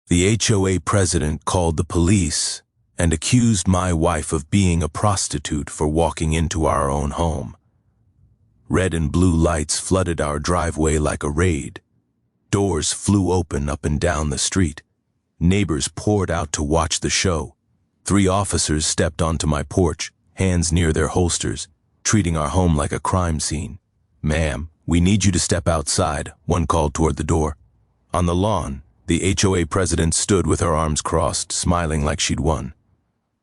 The HOA president called the police and accused my wife of being a prostitute for walking into our own home. Red and blue lights flooded our driveway like a raid. Doors flew open up and down the street. Neighbors poured out to watch the show. 3 officers stepped onto my porch, hands near their holsters, treating our home like a crime scene. "Ma'am, we need you to step outside," one called toward the door. On the lawn, the HOA president stood with her arms crossed, smiling like she'd won.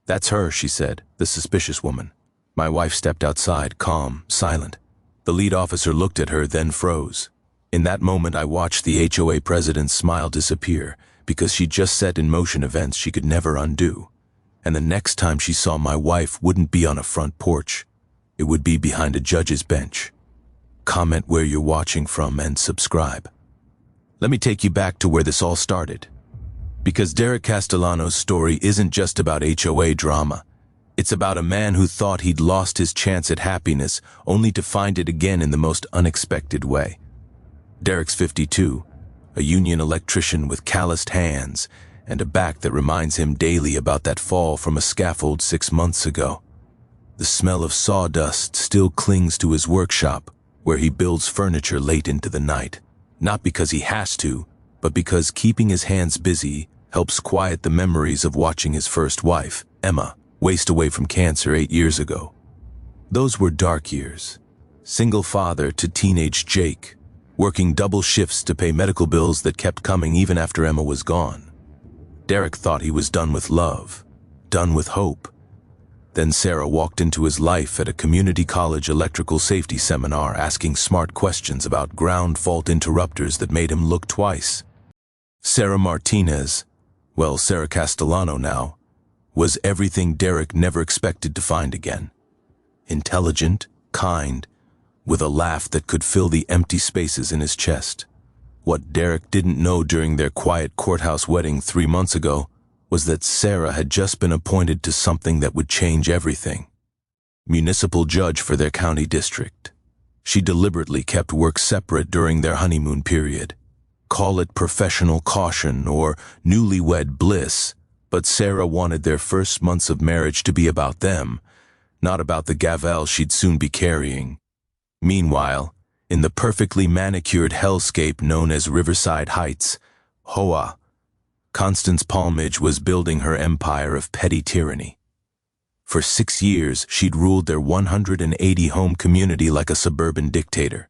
"That's her," she said, "the suspicious woman." My wife stepped outside, calm, silent. The lead officer looked at her, then froze. In that moment, I watched the HOA president's smile disappear, because she'd just set in motion events she could never undo. And the next time she saw my wife wouldn't be on a front porch. It would be behind a judge's bench. Comment where you're watching from and subscribe. Let me take you back to where this all started. Because Derek Castellano's story isn't just about HOA drama. It's about a man who thought he'd lost his chance at happiness, only to find it again in the most unexpected way. Derek's 52, a union electrician with calloused hands and a back that reminds him daily about that fall from a scaffold 6 months ago. The smell of sawdust still clings to his workshop, where he builds furniture late into the night. Not because he has to, but because keeping his hands busy helps quiet the memories of watching his first wife, Emma, waste away from cancer 8 years ago. Those were dark years. Single father to teenage Jake, working double shifts to pay medical bills that kept coming even after Emma was gone. Derek thought he was done with love, done with hope. Then Sarah walked into his life at a community college electrical safety seminar, asking smart questions about ground fault interrupters that made him look twice. Sarah Martinez, well, Sarah Castellano now, was everything Derek never expected to find again. Intelligent, kind, with a laugh that could fill the empty spaces in his chest. What Derek didn't know during their quiet courthouse wedding 3 months ago was that Sarah had just been appointed to something that would change everything. Municipal judge for their county district. She deliberately kept work separate during their honeymoon period. Call it professional caution or newlywed bliss, but Sarah wanted their first months of marriage to be about them, not about the gavelle she'd soon be carrying. Meanwhile, in the perfectly manicured hellscape known as Riverside Heights, HOA, Constance Palmage was building her empire of petty tyranny. For 6 years, she'd ruled their 180-home community like a suburban dictator.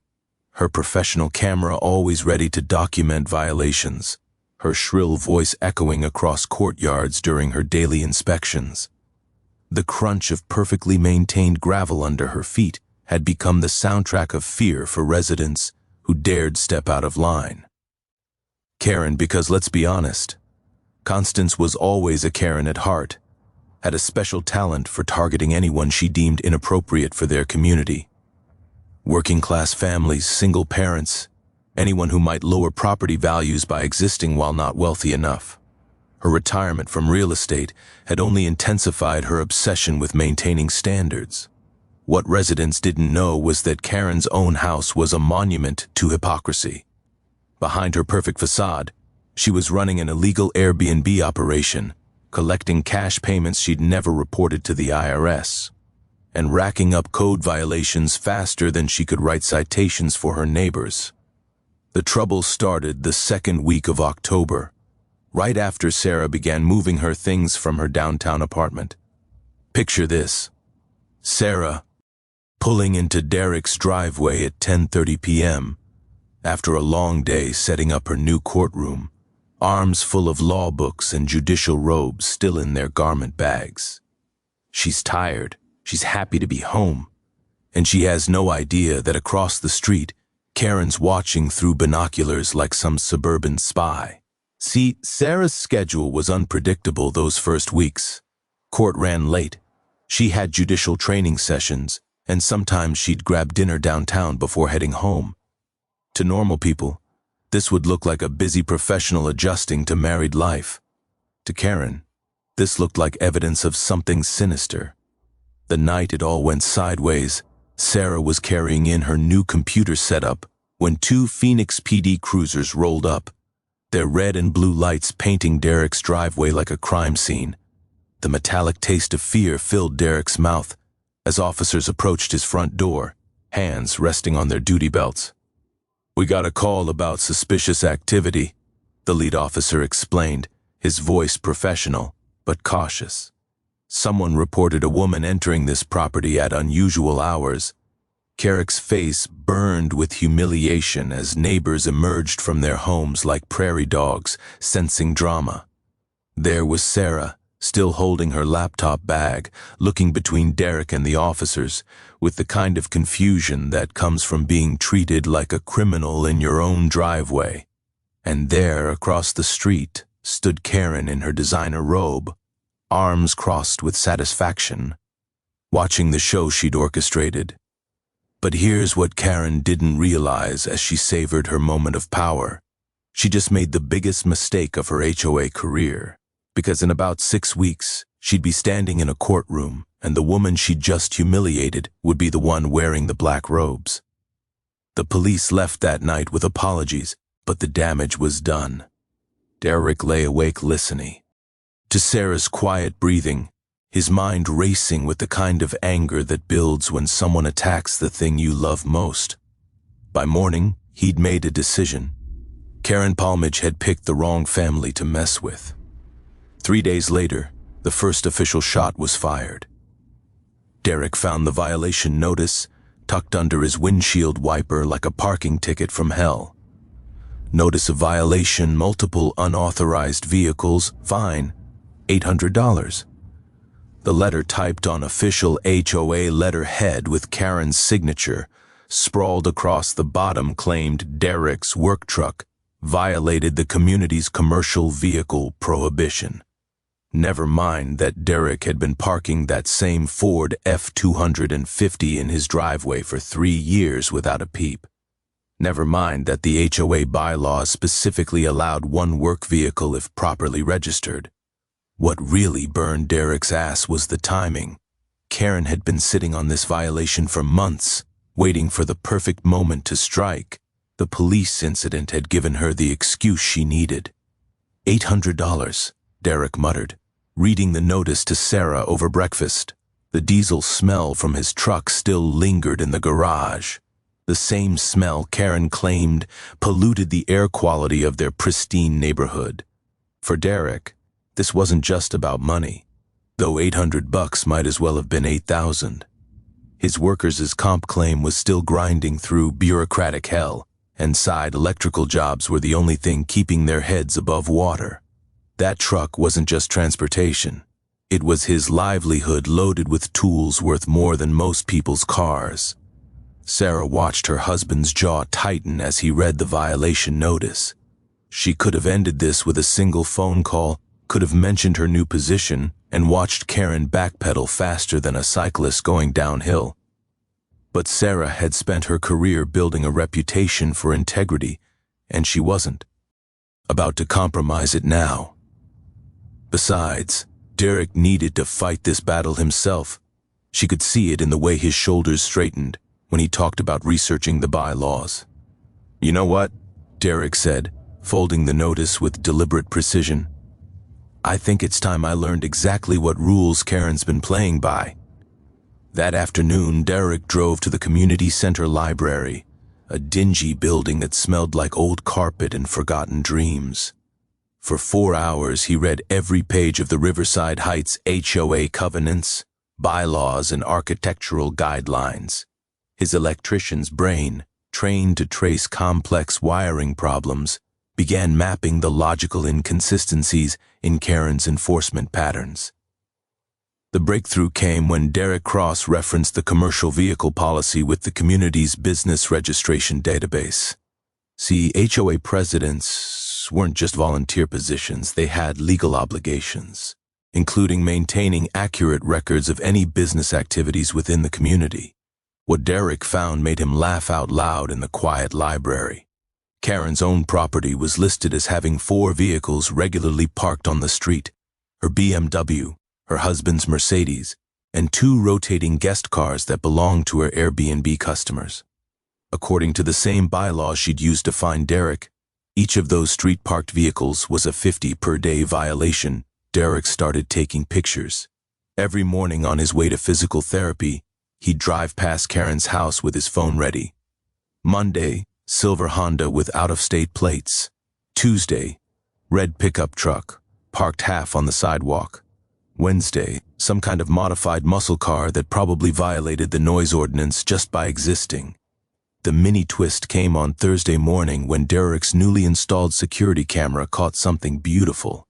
Her professional camera always ready to document violations, her shrill voice echoing across courtyards during her daily inspections. The crunch of perfectly maintained gravel under her feet had become the soundtrack of fear for residents who dared step out of line. Karen, because let's be honest, Constance was always a Karen at heart, had a special talent for targeting anyone she deemed inappropriate for their community. Working-class families, single parents, anyone who might lower property values by existing while not wealthy enough. Her retirement from real estate had only intensified her obsession with maintaining standards. What residents didn't know was that Karen's own house was a monument to hypocrisy. Behind her perfect facade, she was running an illegal Airbnb operation, collecting cash payments she'd never reported to the IRS, and racking up code violations faster than she could write citations for her neighbors. The trouble started the second week of October, right after Sarah began moving her things from her downtown apartment. Picture this: Sarah pulling into Derek's driveway at 10:30 p.m. after a long day setting up her new courtroom, arms full of law books and judicial robes still in their garment bags. She's tired, she's happy to be home, and she has no idea that across the street, Karen's watching through binoculars like some suburban spy. See, Sarah's schedule was unpredictable those first weeks. Court ran late. She had judicial training sessions, and sometimes she'd grab dinner downtown before heading home. To normal people, this would look like a busy professional adjusting to married life. To Karen, this looked like evidence of something sinister. The night it all went sideways, Sarah was carrying in her new computer setup when 2 Phoenix PD cruisers rolled up. their red and blue lights painting Derek's driveway like a crime scene. The metallic taste of fear filled Derek's mouth as officers approached his front door, hands resting on their duty belts. "We got a call about suspicious activity," the lead officer explained, his voice professional but cautious. "Someone reported a woman entering this property at unusual hours." Carrick's face burned with humiliation as neighbors emerged from their homes like prairie dogs, sensing drama. There was Sarah, still holding her laptop bag, looking between Derek and the officers, with the kind of confusion that comes from being treated like a criminal in your own driveway. And there, across the street, stood Karen in her designer robe, arms crossed with satisfaction, watching the show she'd orchestrated. But here's what Karen didn't realize as she savored her moment of power. She just made the biggest mistake of her HOA career, because in about 6 weeks, she'd be standing in a courtroom, and the woman she'd just humiliated would be the one wearing the black robes. The police left that night with apologies, but the damage was done. Derek lay awake listening to Sarah's quiet breathing, his mind racing with the kind of anger that builds when someone attacks the thing you love most. By morning, he'd made a decision. Karen Palmage had picked the wrong family to mess with. 3 days later, the first official shot was fired. Derek found the violation notice tucked under his windshield wiper like a parking ticket from hell. Notice of violation, multiple unauthorized vehicles, fine, $800. The letter typed on official HOA letterhead with Karen's signature, sprawled across the bottom, claimed Derek's work truck violated the community's commercial vehicle prohibition. Never mind that Derek had been parking that same Ford F-250 in his driveway for 3 years without a peep. Never mind that the HOA bylaws specifically allowed one work vehicle if properly registered. What really burned Derek's ass was the timing. Karen had been sitting on this violation for months, waiting for the perfect moment to strike. The police incident had given her the excuse she needed. $800, Derek muttered, reading the notice to Sarah over breakfast. The diesel smell from his truck still lingered in the garage. The same smell Karen claimed polluted the air quality of their pristine neighborhood. For Derek, this wasn't just about money, though $800 might as well have been $8,000. His workers' comp claim was still grinding through bureaucratic hell, and side electrical jobs were the only thing keeping their heads above water. That truck wasn't just transportation. It was his livelihood loaded with tools worth more than most people's cars. Sarah watched her husband's jaw tighten as he read the violation notice. She could have ended this with a single phone call, could have mentioned her new position, and watched Karen backpedal faster than a cyclist going downhill. But Sarah had spent her career building a reputation for integrity, and she wasn't about to compromise it now. Besides, Derek needed to fight this battle himself. She could see it in the way his shoulders straightened when he talked about researching the bylaws. "You know what?" Derek said, folding the notice with deliberate precision. "I think it's time I learned exactly what rules Karen's been playing by." That afternoon, Derek drove to the community center library, a dingy building that smelled like old carpet and forgotten dreams. For 4 hours, he read every page of the Riverside Heights HOA covenants, bylaws, and architectural guidelines. His electrician's brain, trained to trace complex wiring problems, began mapping the logical inconsistencies in Karen's enforcement patterns. The breakthrough came when Derek cross-referenced the commercial vehicle policy with the community's business registration database. See, HOA presidents weren't just volunteer positions, they had legal obligations, including maintaining accurate records of any business activities within the community. What Derek found made him laugh out loud in the quiet library. Karen's own property was listed as having 4 vehicles regularly parked on the street, her BMW, her husband's Mercedes, and 2 rotating guest cars that belonged to her Airbnb customers. According to the same bylaws she'd used to find Derek, Each of those street-parked vehicles was a 50 per day violation. Derek started taking pictures. Every morning on his way to physical therapy, he'd drive past Karen's house with his phone ready. Monday, silver Honda with out-of-state plates. Tuesday, red pickup truck, parked half on the sidewalk. Wednesday, some kind of modified muscle car that probably violated the noise ordinance just by existing. The mini twist came on Thursday morning when Derek's newly installed security camera caught something beautiful.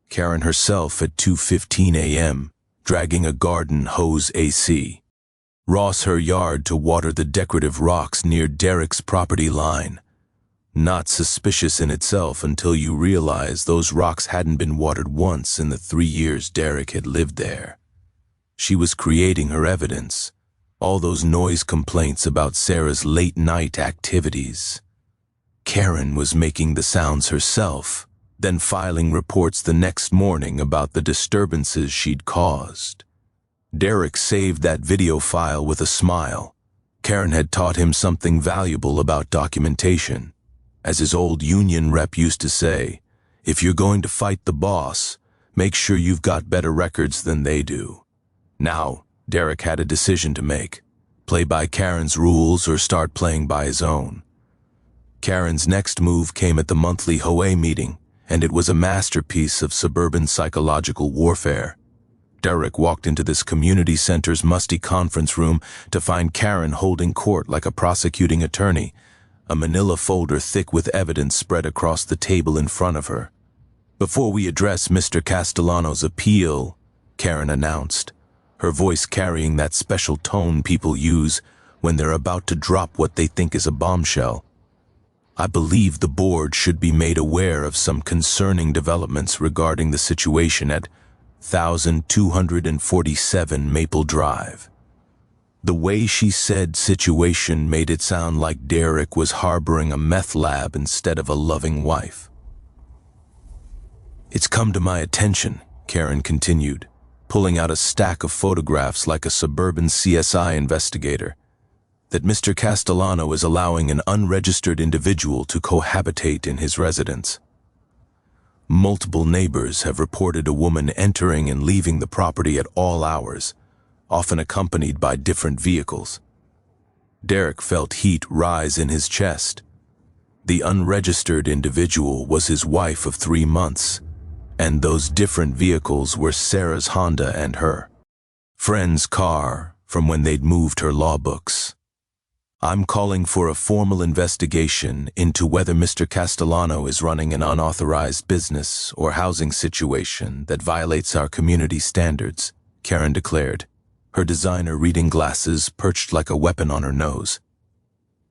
Karen herself at 2:15 a.m., dragging a garden hose AC. Ross her yard to water the decorative rocks near Derek's property line. Not suspicious in itself until you realize those rocks hadn't been watered once in the 3 years Derek had lived there. She was creating her evidence. All those noise complaints about Sarah's late-night activities. Karen was making the sounds herself, then filing reports the next morning about the disturbances she'd caused. Derek saved that video file with a smile. Karen had taught him something valuable about documentation. As his old union rep used to say, if you're going to fight the boss, make sure you've got better records than they do. Now, Derek had a decision to make: play by Karen's rules or start playing by his own. Karen's next move came at the monthly HOA meeting, and it was a masterpiece of suburban psychological warfare. Derek walked into this community center's musty conference room to find Karen holding court like a prosecuting attorney, a manila folder thick with evidence spread across the table in front of her. "Before we address Mr. Castellano's appeal," Karen announced, her voice carrying that special tone people use when they're about to drop what they think is a bombshell, "I believe the board should be made aware of some concerning developments regarding the situation at 1247 Maple Drive." The way she said situation made it sound like Derek was harboring a meth lab instead of a loving wife. "It's come to my attention," Karen continued, pulling out a stack of photographs like a suburban CSI investigator, "that Mr. Castellano is allowing an unregistered individual to cohabitate in his residence. Multiple neighbors have reported a woman entering and leaving the property at all hours, often accompanied by different vehicles." Derek felt heat rise in his chest. The unregistered individual was his wife of 3 months, and those different vehicles were Sarah's Honda and her friend's car from when they'd moved her law books. "I'm calling for a formal investigation into whether Mr. Castellano is running an unauthorized business or housing situation that violates our community standards," Karen declared, her designer reading glasses perched like a weapon on her nose.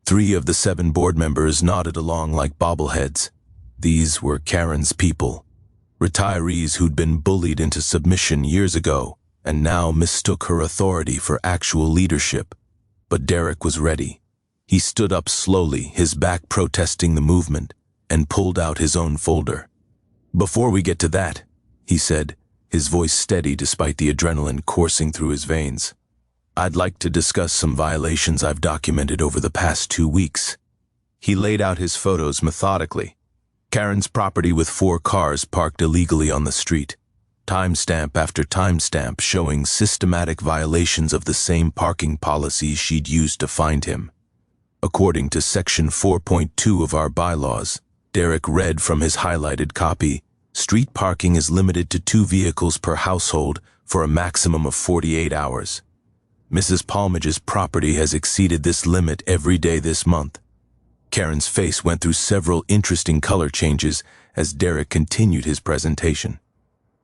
3 of the 7 board members nodded along like bobbleheads. These were Karen's people, retirees who'd been bullied into submission years ago and now mistook her authority for actual leadership. But Derek was ready. He stood up slowly, his back protesting the movement, and pulled out his own folder. "Before we get to that," he said, his voice steady despite the adrenaline coursing through his veins, "I'd like to discuss some violations I've documented over the past 2 weeks. He laid out his photos methodically. Karen's property with 4 cars parked illegally on the street. Timestamp after timestamp showing systematic violations of the same parking policies she'd used to find him. According to Section 4.2 of our bylaws, Derek read from his highlighted copy, street parking is limited to 2 vehicles per household for a maximum of 48 hours. Mrs. Palmage's property has exceeded this limit every day this month. Karen's face went through several interesting color changes as Derek continued his presentation.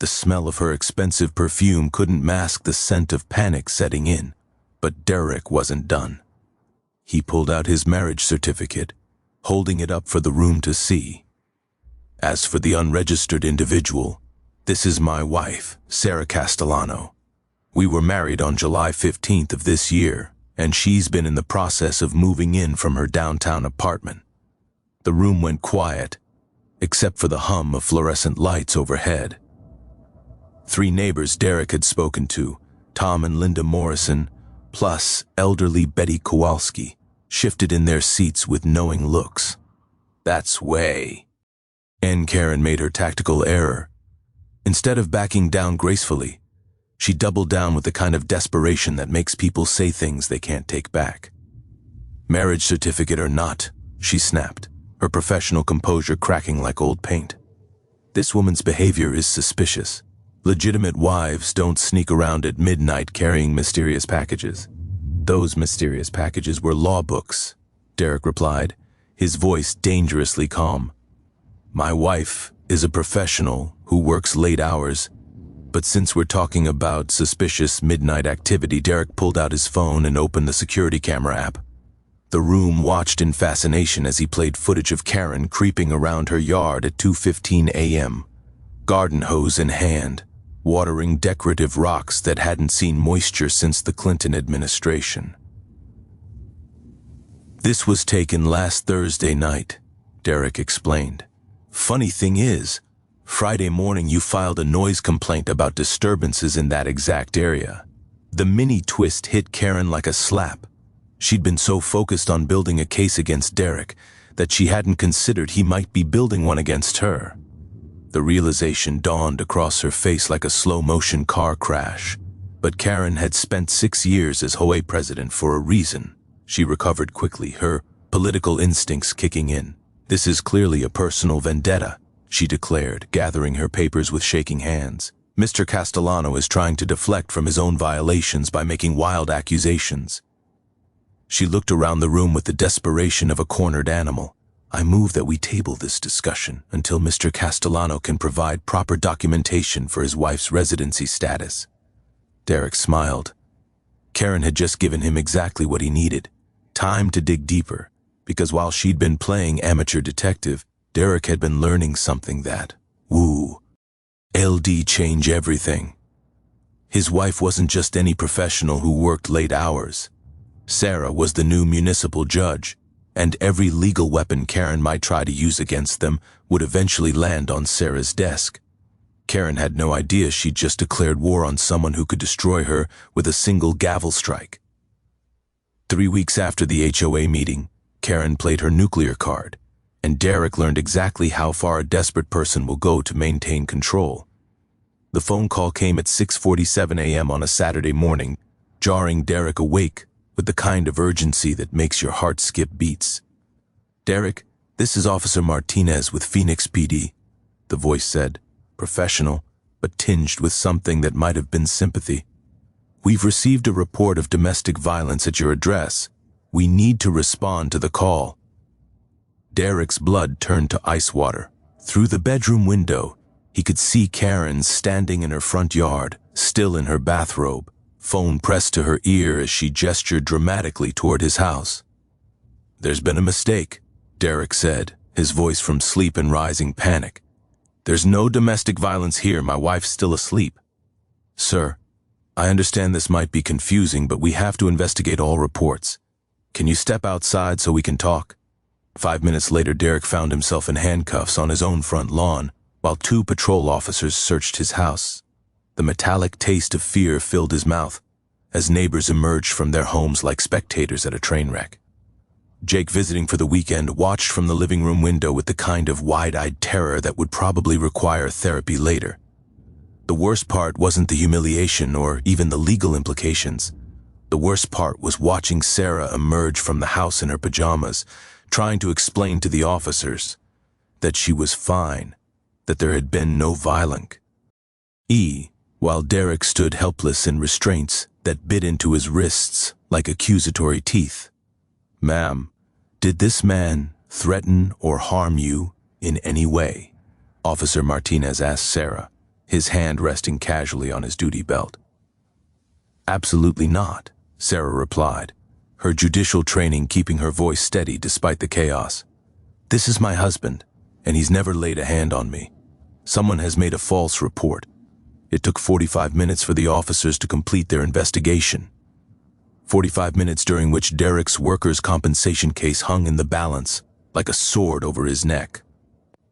The smell of her expensive perfume couldn't mask the scent of panic setting in, but Derek wasn't done. He pulled out his marriage certificate, holding it up for the room to see. As for the unregistered individual, this is my wife, Sarah Castellano. We were married on July 15th of this year, and she's been in the process of moving in from her downtown apartment. The room went quiet, except for the hum of fluorescent lights overhead. 3 neighbors Derek had spoken to, Tom and Linda Morrison, plus elderly Betty Kowalski, shifted in their seats with knowing looks. That's way. And Karen made her tactical error. Instead of backing down gracefully, she doubled down with the kind of desperation that makes people say things they can't take back. Marriage certificate or not, she snapped, her professional composure cracking like old paint. This woman's behavior is suspicious. Legitimate wives don't sneak around at midnight carrying mysterious packages. Those mysterious packages were law books, Derek replied, his voice dangerously calm. My wife is a professional who works late hours, but since we're talking about suspicious midnight activity, Derek pulled out his phone and opened the security camera app. The room watched in fascination as he played footage of Karen creeping around her yard at 2:15 a.m., garden hose in hand, watering decorative rocks that hadn't seen moisture since the Clinton administration. This was taken last Thursday night, Derek explained. Funny thing is, Friday morning you filed a noise complaint about disturbances in that exact area. The mini twist hit Karen like a slap. She'd been so focused on building a case against Derek that she hadn't considered he might be building one against her. The realization dawned across her face like a slow-motion car crash. But Karen had spent 6 years as HOA president for a reason. She recovered quickly, her political instincts kicking in. This is clearly a personal vendetta, she declared, gathering her papers with shaking hands. Mr. Castellano is trying to deflect from his own violations by making wild accusations. She looked around the room with the desperation of a cornered animal. I move that we table this discussion until Mr. Castellano can provide proper documentation for his wife's residency status. Derek smiled. Karen had just given him exactly what he needed, time to dig deeper, because while she'd been playing amateur detective, Derek had been learning something that, LD change everything. His wife wasn't just any professional who worked late hours. Sarah was the new municipal judge, and every legal weapon Karen might try to use against them would eventually land on Sarah's desk. Karen had no idea she'd just declared war on someone who could destroy her with a single gavel strike. 3 weeks after the HOA meeting, Karen played her nuclear card, and Derek learned exactly how far a desperate person will go to maintain control. The phone call came at 6:47 a.m. on a Saturday morning, jarring Derek awake with the kind of urgency that makes your heart skip beats. Derek, this is Officer Martinez with Phoenix PD, the voice said, professional, but tinged with something that might have been sympathy. We've received a report of domestic violence at your address. We need to respond to the call. Derek's blood turned to ice water. Through the bedroom window, he could see Karen standing in her front yard, still in her bathrobe, phone pressed to her ear as she gestured dramatically toward his house. There's been a mistake, Derek said, his voice from sleep and rising panic. There's no domestic violence here. My wife's still asleep. Sir, I understand this might be confusing, but we have to investigate all reports. Can you step outside so we can talk? 5 minutes later, Derek found himself in handcuffs on his own front lawn, while 2 patrol officers searched his house. The metallic taste of fear filled his mouth as neighbors emerged from their homes like spectators at a train wreck. Jake, visiting for the weekend, watched from the living room window with the kind of wide-eyed terror that would probably require therapy later. The worst part wasn't the humiliation or even the legal implications. The worst part was watching Sarah emerge from the house in her pajamas, trying to explain to the officers that she was fine, that there had been no violence. While Derek stood helpless in restraints that bit into his wrists like accusatory teeth. Ma'am, did this man threaten or harm you in any way? Officer Martinez asked Sarah, his hand resting casually on his duty belt. Absolutely not, Sarah replied, her judicial training keeping her voice steady despite the chaos. This is my husband, and he's never laid a hand on me. Someone has made a false report. It took 45 minutes for the officers to complete their investigation. 45 minutes during which Derek's workers' compensation case hung in the balance, like a sword over his neck.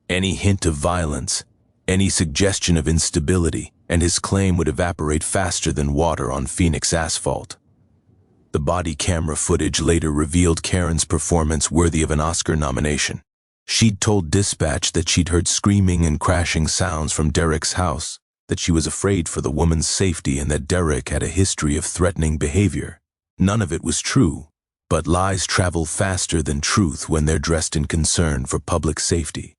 Any hint of violence, any suggestion of instability, and his claim would evaporate faster than water on Phoenix asphalt. The body camera footage later revealed Karen's performance worthy of an Oscar nomination. She'd told dispatch that she'd heard screaming and crashing sounds from Derek's house, that she was afraid for the woman's safety, and that Derek had a history of threatening behavior. None of it was true, but lies travel faster than truth when they're dressed in concern for public safety.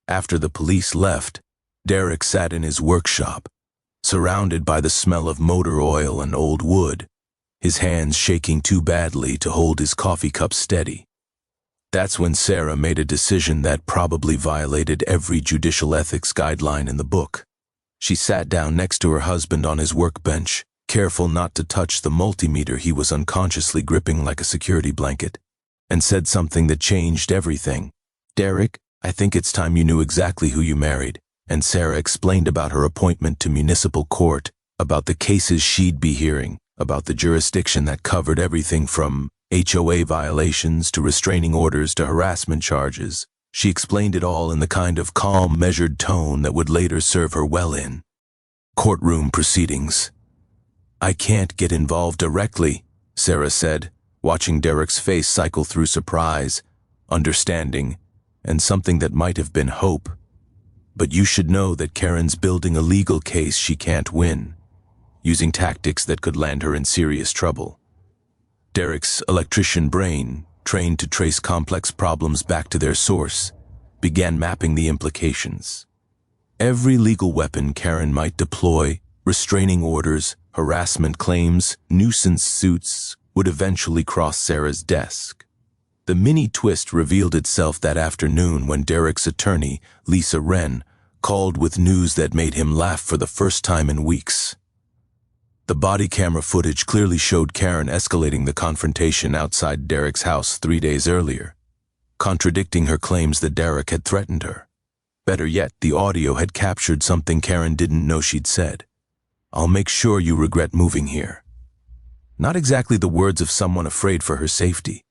After the police left, Derek sat in his workshop, surrounded by the smell of motor oil and old wood, his hands shaking too badly to hold his coffee cup steady. That's when Sarah made a decision that probably violated every judicial ethics guideline in the book. She sat down next to her husband on his workbench, careful not to touch the multimeter he was unconsciously gripping like a security blanket, and said something that changed everything. "Derek, I think it's time you knew exactly who you married." And Sarah explained about her appointment to municipal court, about the cases she'd be hearing, about the jurisdiction that covered everything from HOA violations to restraining orders to harassment charges. She explained it all in the kind of calm, measured tone that would later serve her well in courtroom proceedings. "I can't get involved directly," Sarah said, watching Derek's face cycle through surprise, understanding, and something that might have been hope. "But you should know that Karen's building a legal case she can't win, using tactics that could land her in serious trouble." Derek's electrician brain, trained to trace complex problems back to their source, began mapping the implications. Every legal weapon Karen might deploy, restraining orders, harassment claims, nuisance suits, would eventually cross Sarah's desk. The mini twist revealed itself that afternoon when Derek's attorney, Lisa Wren, called with news that made him laugh for the first time in weeks. The body camera footage clearly showed Karen escalating the confrontation outside Derek's house 3 days earlier, contradicting her claims that Derek had threatened her. Better yet, the audio had captured something Karen didn't know she'd said. "I'll make sure you regret moving here." Not exactly the words of someone afraid for her safety.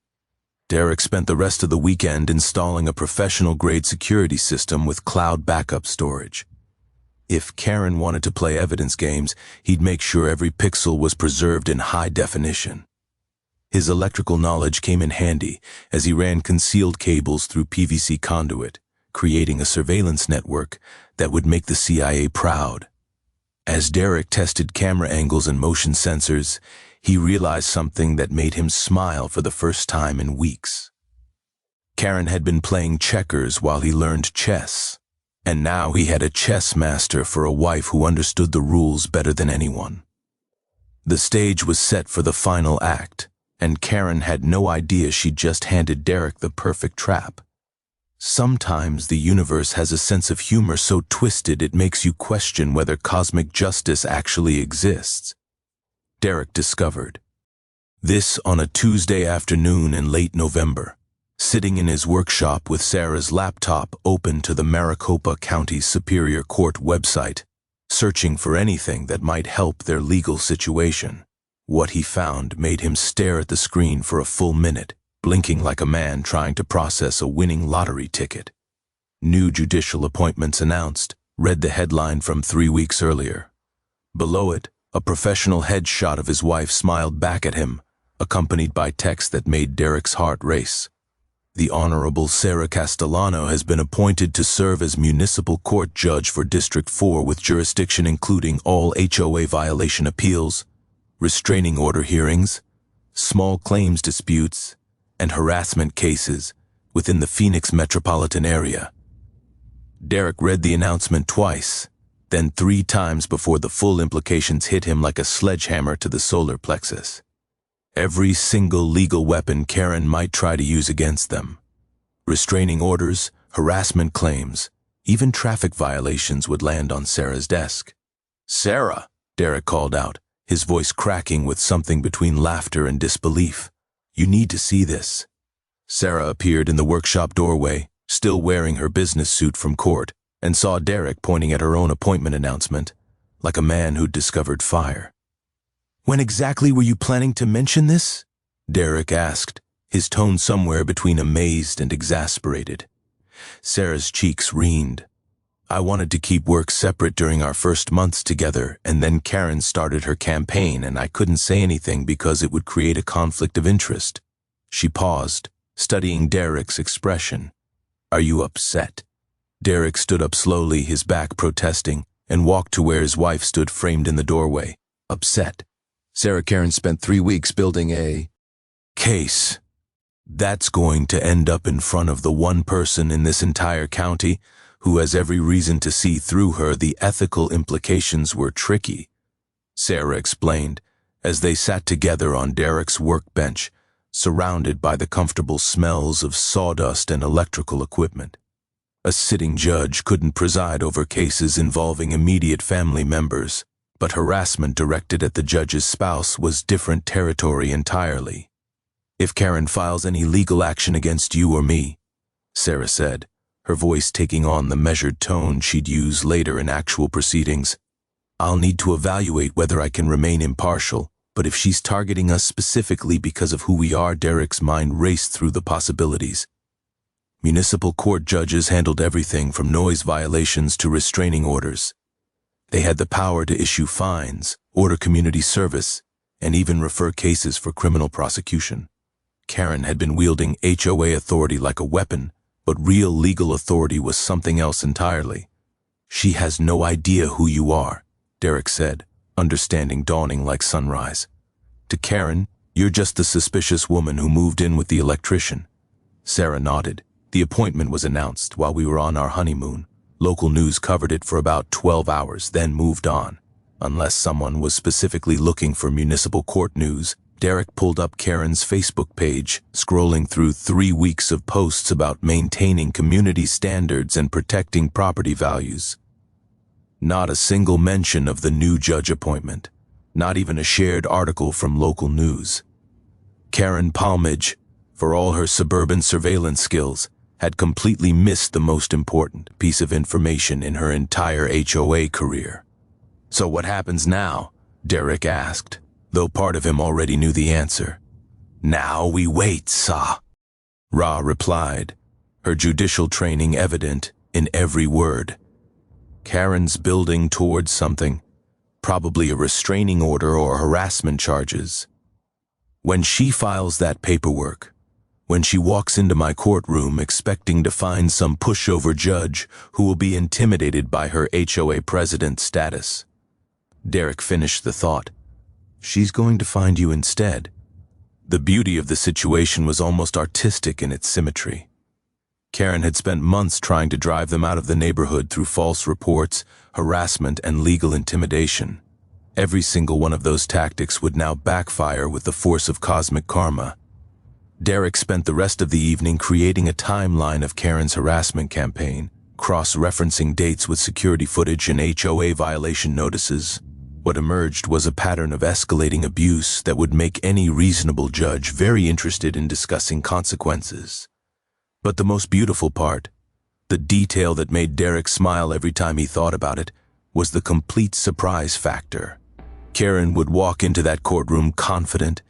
Derek spent the rest of the weekend installing a professional-grade security system with cloud backup storage. If Karen wanted to play evidence games, he'd make sure every pixel was preserved in high definition. His electrical knowledge came in handy as he ran concealed cables through PVC conduit, creating a surveillance network that would make the CIA proud. As Derek tested camera angles and motion sensors, he realized something that made him smile for the first time in weeks. Karen had been playing checkers while he learned chess, and now he had a chess master for a wife who understood the rules better than anyone. The stage was set for the final act, and Karen had no idea she'd just handed Derek the perfect trap. Sometimes the universe has a sense of humor so twisted it makes you question whether cosmic justice actually exists. Derek discovered. This on a Tuesday afternoon in late November, sitting in his workshop with Sarah's laptop open to the Maricopa County Superior Court website, searching for anything that might help their legal situation. What he found made him stare at the screen for a full minute, blinking like a man trying to process a winning lottery ticket. "New judicial appointments announced," read the headline from 3 weeks earlier. Below it, a professional headshot of his wife smiled back at him, accompanied by text that made Derek's heart race. "The Honorable Sarah Castellano has been appointed to serve as municipal court judge for District 4 with jurisdiction including all HOA violation appeals, restraining order hearings, small claims disputes, and harassment cases within the Phoenix metropolitan area." Derek read the announcement twice, then 3 times before the full implications hit him like a sledgehammer to the solar plexus. Every single legal weapon Karen might try to use against them. Restraining orders, harassment claims, even traffic violations would land on Sarah's desk. "Sarah," Derek called out, his voice cracking with something between laughter and disbelief. "You need to see this." Sarah appeared in the workshop doorway, still wearing her business suit from court, and saw Derek pointing at her own appointment announcement, like a man who'd discovered fire. "When exactly were you planning to mention this?" Derek asked, his tone somewhere between amazed and exasperated. Sarah's cheeks reened. "I wanted to keep work separate during our first months together, and then Karen started her campaign and I couldn't say anything because it would create a conflict of interest." She paused, studying Derek's expression. Are you upset? Derek stood up slowly, his back protesting, and walked to where his wife stood framed in the doorway. Upset. Sarah Karen spent 3 weeks building a case. That's going to end up in front of the one person in this entire county who has every reason to see through her. The ethical implications were tricky, Sarah explained, as they sat together on Derek's workbench, surrounded by the comfortable smells of sawdust and electrical equipment. A sitting judge couldn't preside over cases involving immediate family members, but harassment directed at the judge's spouse was different territory entirely. If Karen files any legal action against you or me, Sarah said, her voice taking on the measured tone she'd use later in actual proceedings, I'll need to evaluate whether I can remain impartial, but if she's targeting us specifically because of who we are, Derek's mind raced through the possibilities. Municipal court judges handled everything from noise violations to restraining orders. They had the power to issue fines, order community service, and even refer cases for criminal prosecution. Karen had been wielding HOA authority like a weapon, but real legal authority was something else entirely. She has no idea who you are, Derek said, understanding dawning like sunrise. To Karen, you're just the suspicious woman who moved in with the electrician. Sarah nodded. The appointment was announced while we were on our honeymoon. Local news covered it for about 12 hours, then moved on. Unless someone was specifically looking for municipal court news, Derek pulled up Karen's Facebook page, scrolling through 3 weeks of posts about maintaining community standards and protecting property values. Not a single mention of the new judge appointment, not even a shared article from local news. Karen Palmage, for all her suburban surveillance skills, had completely missed the most important piece of information in her entire HOA career. So what happens now? Derek asked, though part of him already knew the answer. Now we wait, Sa. Ra replied, her judicial training evident in every word. Karen's building towards something, probably a restraining order or harassment charges. When she files that paperwork, when she walks into my courtroom expecting to find some pushover judge who will be intimidated by her HOA president status. Derek finished the thought. She's going to find you instead. The beauty of the situation was almost artistic in its symmetry. Karen had spent months trying to drive them out of the neighborhood through false reports, harassment, and legal intimidation. Every single one of those tactics would now backfire with the force of cosmic karma. Derek spent the rest of the evening creating a timeline of Karen's harassment campaign, cross-referencing dates with security footage and HOA violation notices. What emerged was a pattern of escalating abuse that would make any reasonable judge very interested in discussing consequences. But the most beautiful part, the detail that made Derek smile every time he thought about it, was the complete surprise factor. Karen would walk into that courtroom confident,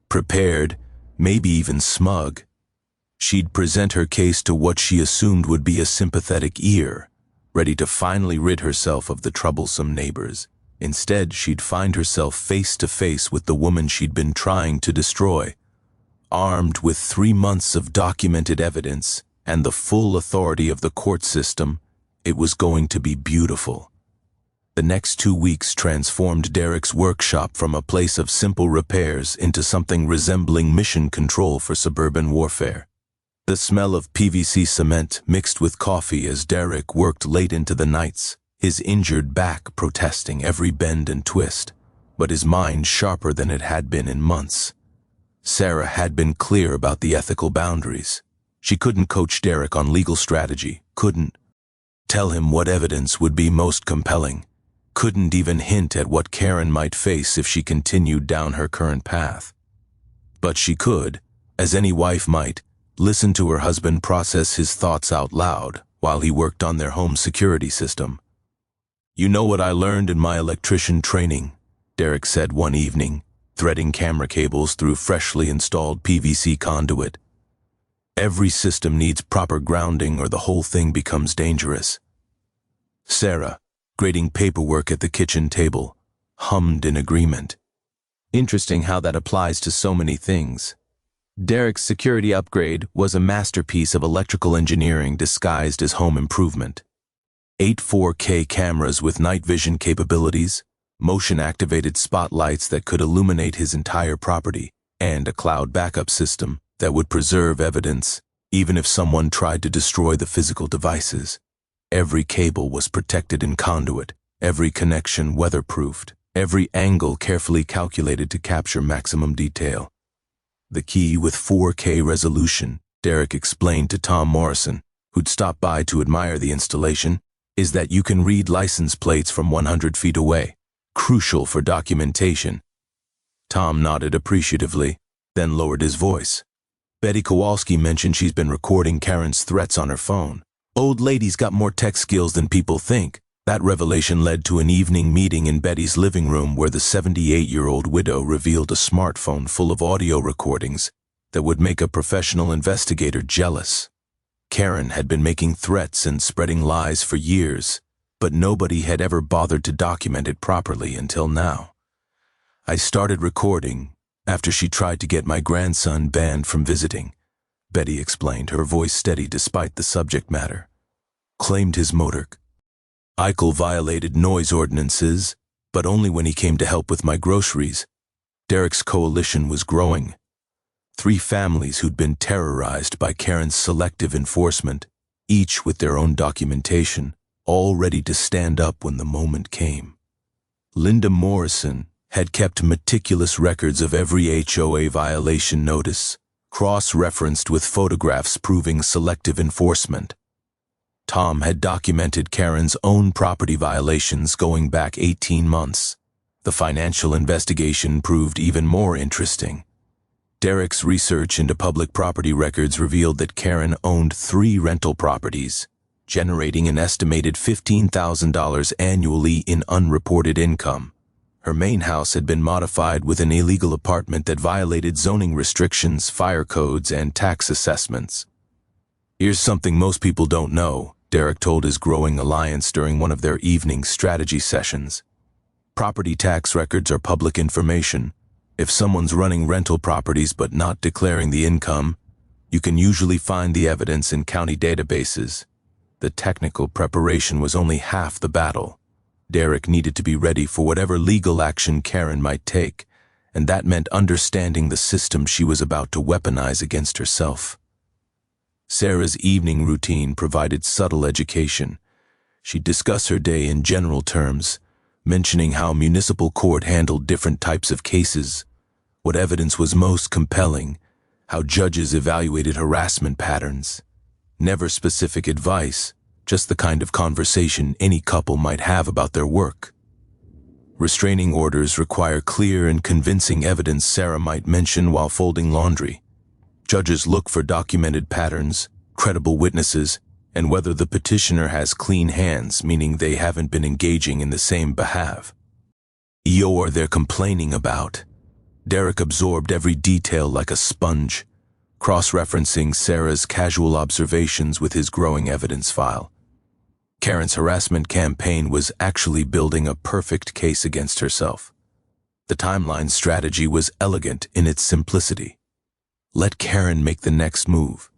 prepared, maybe even smug. She'd present her case to what she assumed would be a sympathetic ear, ready to finally rid herself of the troublesome neighbors. Instead, she'd find herself face to face with the woman she'd been trying to destroy. Armed with 3 months of documented evidence and the full authority of the court system, it was going to be beautiful. The next 2 weeks transformed Derek's workshop from a place of simple repairs into something resembling mission control for suburban warfare. The smell of PVC cement mixed with coffee as Derek worked late into the nights, his injured back protesting every bend and twist, but his mind sharper than it had been in months. Sarah had been clear about the ethical boundaries. She couldn't coach Derek on legal strategy, couldn't tell him what evidence would be most compelling, couldn't even hint at what Karen might face if she continued down her current path. But she could, as any wife might, listen to her husband process his thoughts out loud while he worked on their home security system. You know what I learned in my electrician training, Derek said one evening, threading camera cables through freshly installed PVC conduit. Every system needs proper grounding or the whole thing becomes dangerous. Sarah, grading paperwork at the kitchen table, hummed in agreement. Interesting how that applies to so many things. Derek's security upgrade was a masterpiece of electrical engineering disguised as home improvement. 8 4K cameras with night vision capabilities, motion-activated spotlights that could illuminate his entire property, and a cloud backup system that would preserve evidence even if someone tried to destroy the physical devices. Every cable was protected in conduit, every connection weatherproofed, every angle carefully calculated to capture maximum detail. The key with 4K resolution, Derek explained to Tom Morrison, who'd stopped by to admire the installation, is that you can read license plates from 100 feet away, crucial for documentation. Tom nodded appreciatively, then lowered his voice. Betty Kowalski mentioned she's been recording Karen's threats on her phone. Old lady's got more tech skills than people think. That revelation led to an evening meeting in Betty's living room where the 78-year-old widow revealed a smartphone full of audio recordings that would make a professional investigator jealous. Karen had been making threats and spreading lies for years, but nobody had ever bothered to document it properly until now. I started recording after she tried to get my grandson banned from visiting, Betty explained, her voice steady despite the subject matter. Claimed his motor. Eichel violated noise ordinances, but only when he came to help with my groceries. Derek's coalition was growing. 3 families who'd been terrorized by Karen's selective enforcement, each with their own documentation, all ready to stand up when the moment came. Linda Morrison had kept meticulous records of every HOA violation notice, cross-referenced with photographs proving selective enforcement. Tom had documented Karen's own property violations going back 18 months. The financial investigation proved even more interesting. Derek's research into public property records revealed that Karen owned 3 rental properties, generating an estimated $15,000 annually in unreported income. Her main house had been modified with an illegal apartment that violated zoning restrictions, fire codes, and tax assessments. Here's something most people don't know, Derek told his growing alliance during one of their evening strategy sessions. Property tax records are public information. If someone's running rental properties but not declaring the income, you can usually find the evidence in county databases. The technical preparation was only half the battle. Derek needed to be ready for whatever legal action Karen might take, and that meant understanding the system she was about to weaponize against herself. Sarah's evening routine provided subtle education. She'd discuss her day in general terms, mentioning how municipal court handled different types of cases, what evidence was most compelling, how judges evaluated harassment patterns. Never specific advice, just the kind of conversation any couple might have about their work. Restraining orders require clear and convincing evidence, Sarah might mention while folding laundry. Judges look for documented patterns, credible witnesses, and whether the petitioner has clean hands, meaning they haven't been engaging in the same behalf. Or they're complaining about. Derek absorbed every detail like a sponge, cross-referencing Sarah's casual observations with his growing evidence file. Karen's harassment campaign was actually building a perfect case against herself. The timeline strategy was elegant in its simplicity. Let Karen make the next move.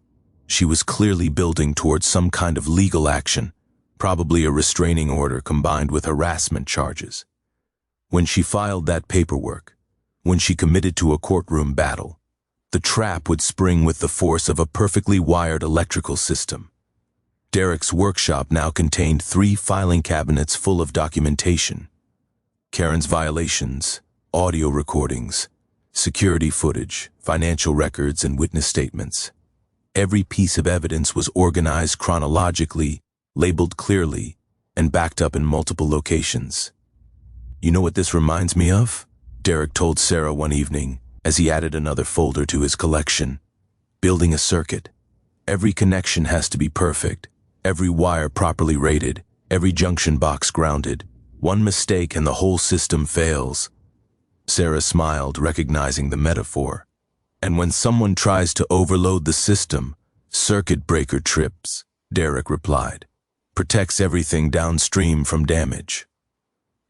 She was clearly building towards some kind of legal action, probably a restraining order combined with harassment charges. When she filed that paperwork, when she committed to a courtroom battle, the trap would spring with the force of a perfectly wired electrical system. Derek's workshop now contained 3 filing cabinets full of documentation. Karen's violations, audio recordings, security footage, financial records, and witness statements. Every piece of evidence was organized chronologically, labeled clearly, and backed up in multiple locations. You know what this reminds me of? Derek told Sarah one evening as he added another folder to his collection. Building a circuit. Every connection has to be perfect, every wire properly rated, every junction box grounded. One mistake and the whole system fails. Sarah smiled, recognizing the metaphor. And when someone tries to overload the system, circuit breaker trips, Derek replied. Protects everything downstream from damage.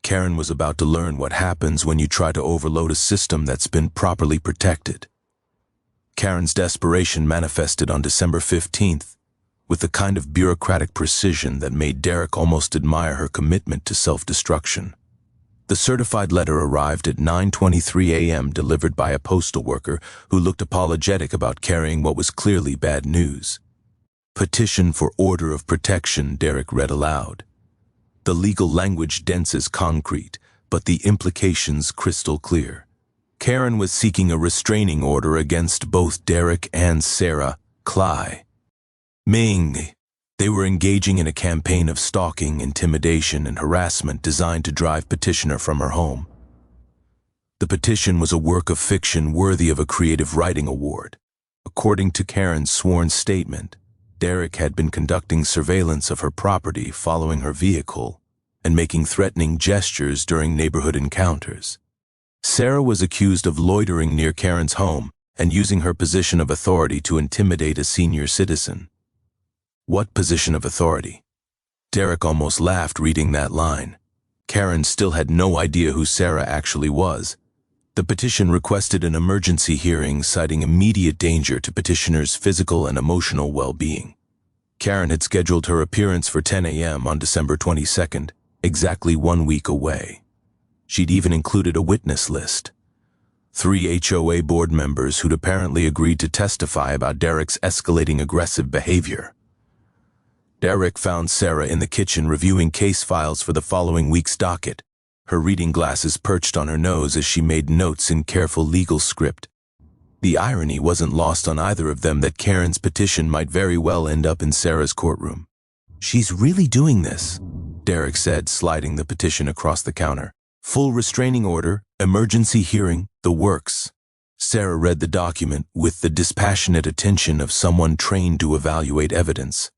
Karen was about to learn what happens when you try to overload a system that's been properly protected. Karen's desperation manifested on December 15th, with the kind of bureaucratic precision that made Derek almost admire her commitment to self-destruction. The certified letter arrived at 9:23 a.m., delivered by a postal worker who looked apologetic about carrying what was clearly bad news. "Petition for order of protection," Derek read aloud. The legal language dense as concrete, but the implications crystal clear. Karen was seeking a restraining order against both Derek and Sarah Cly Ming. They were engaging in a campaign of stalking, intimidation, and harassment designed to drive petitioner from her home. The petition was a work of fiction worthy of a creative writing award. According to Karen's sworn statement, Derek had been conducting surveillance of her property, following her vehicle, and making threatening gestures during neighborhood encounters. Sarah was accused of loitering near Karen's home and using her position of authority to intimidate a senior citizen. What position of authority? Derek almost laughed reading that line. Karen still had no idea who Sarah actually was. The petition requested an emergency hearing, citing immediate danger to petitioner's physical and emotional well-being. Karen had scheduled her appearance for 10 a.m. on December 22nd, exactly 1 week away. She'd even included a witness list. 3 HOA board members who'd apparently agreed to testify about Derek's escalating aggressive behavior. Derek found Sarah in the kitchen reviewing case files for the following week's docket, her reading glasses perched on her nose as she made notes in careful legal script. The irony wasn't lost on either of them that Karen's petition might very well end up in Sarah's courtroom. "She's really doing this," Derek said, sliding the petition across the counter. "Full restraining order, emergency hearing, the works." Sarah read the document with the dispassionate attention of someone trained to evaluate evidence.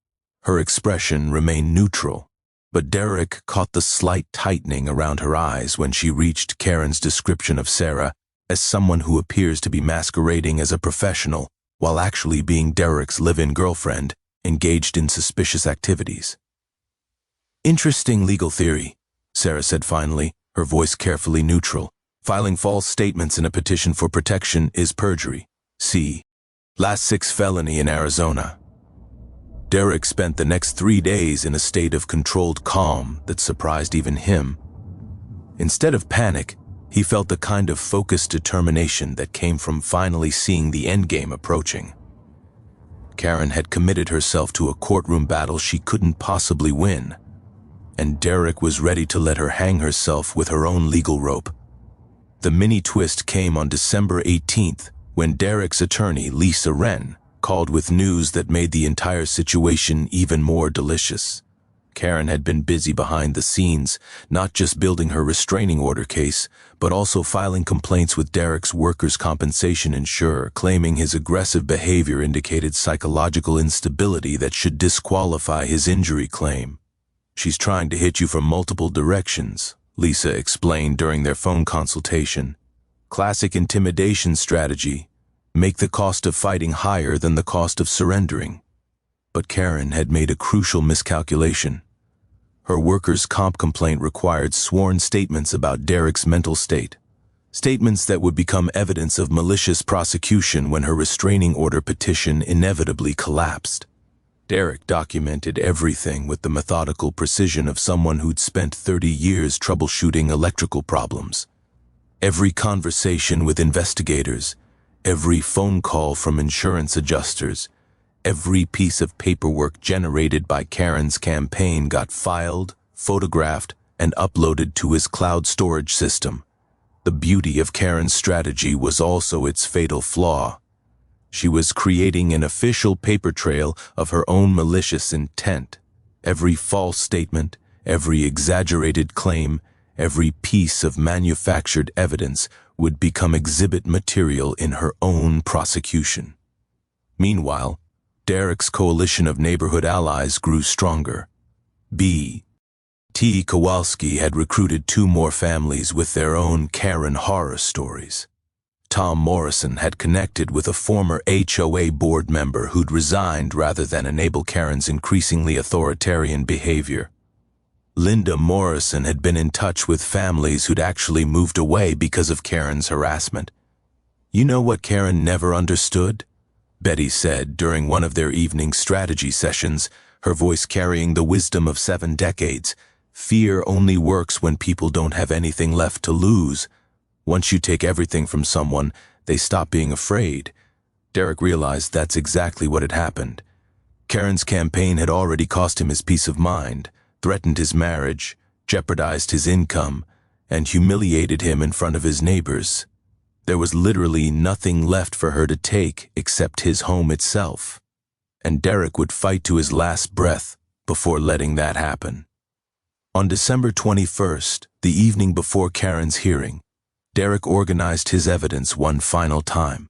Her expression remained neutral, but Derek caught the slight tightening around her eyes when she reached Karen's description of Sarah as someone who appears to be masquerading as a professional while actually being Derek's live-in girlfriend, engaged in suspicious activities. "Interesting legal theory," Sarah said finally, her voice carefully neutral. "Filing false statements in a petition for protection is perjury. See, last 6 felony in Arizona." Derek spent the next 3 days in a state of controlled calm that surprised even him. Instead of panic, he felt the kind of focused determination that came from finally seeing the endgame approaching. Karen had committed herself to a courtroom battle she couldn't possibly win, and Derek was ready to let her hang herself with her own legal rope. The mini twist came on December 18th, when Derek's attorney, Lisa Wren, called with news that made the entire situation even more delicious. Karen had been busy behind the scenes, not just building her restraining order case, but also filing complaints with Derek's workers' compensation insurer, claiming his aggressive behavior indicated psychological instability that should disqualify his injury claim. "She's trying to hit you from multiple directions," Lisa explained during their phone consultation. "Classic intimidation strategy. Make the cost of fighting higher than the cost of surrendering." But Karen had made a crucial miscalculation. Her workers' comp complaint required sworn statements about Derek's mental state. Statements that would become evidence of malicious prosecution when her restraining order petition inevitably collapsed. Derek documented everything with the methodical precision of someone who'd spent 30 years troubleshooting electrical problems. Every conversation with investigators, every phone call from insurance adjusters, every piece of paperwork generated by Karen's campaign got filed, photographed, and uploaded to his cloud storage system. The beauty of Karen's strategy was also its fatal flaw. She was creating an official paper trail of her own malicious intent. Every false statement, every exaggerated claim, every piece of manufactured evidence would become exhibit material in her own prosecution. Meanwhile, Derek's coalition of neighborhood allies grew stronger. B.T. Kowalski had recruited 2 more families with their own Karen horror stories. Tom Morrison had connected with a former HOA board member who'd resigned rather than enable Karen's increasingly authoritarian behavior. Linda Morrison had been in touch with families who'd actually moved away because of Karen's harassment. You know what Karen never understood? Betty said during one of their evening strategy sessions, her voice carrying the wisdom of 7 decades. Fear only works when people don't have anything left to lose. Once you take everything from someone, they stop being afraid. Derek realized that's exactly what had happened. Karen's campaign had already cost him his peace of mind, threatened his marriage, jeopardized his income, and humiliated him in front of his neighbors. There was literally nothing left for her to take except his home itself. And Derek would fight to his last breath before letting that happen. On December 21st, the evening before Karen's hearing, Derek organized his evidence one final time.